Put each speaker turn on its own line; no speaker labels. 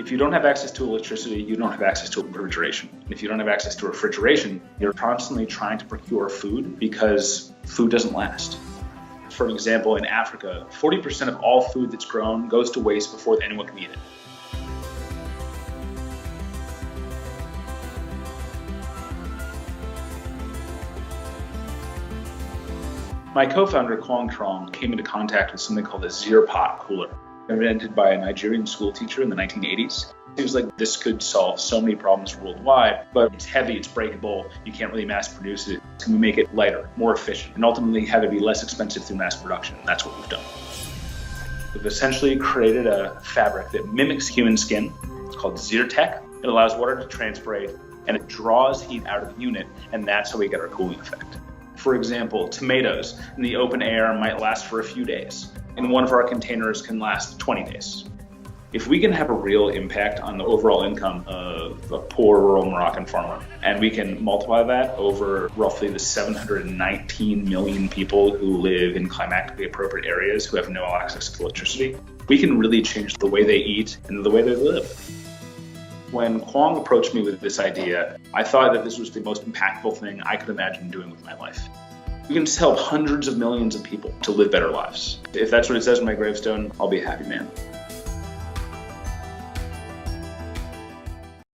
If you don't have access to electricity, you don't have access to refrigeration. And if you don't have access to refrigeration, you're constantly trying to procure food because food doesn't last. For an example, in Africa, 40% of all food that's grown goes to waste before anyone can eat it. My co-founder, Kwong Trong, came into contact with something called a Zero-Pot cooler, invented by a Nigerian school teacher in the 1980s. He was like, this could solve so many problems worldwide, but it's heavy, it's breakable, you can't really mass produce it. Can we make it lighter, more efficient, and ultimately have it be less expensive through mass production? And that's what we've done. We've essentially created a fabric that mimics human skin. It's called Zyrtec. It allows water to transpirate, and it draws heat out of the unit, and that's how we get our cooling effect. For example, tomatoes in the open air might last for a few days, and one of our containers can last 20 days. If we can have a real impact on the overall income of a poor rural Moroccan farmer, and we can multiply that over roughly the 719 million people who live in climatically appropriate areas who have no access to electricity, we can really change the way they eat and the way they live. When Kwong approached me with this idea, I thought that this was the most impactful thing I could imagine doing with my life. We can help hundreds of millions of people to live better lives. If that's what it says on my gravestone, I'll be a happy man.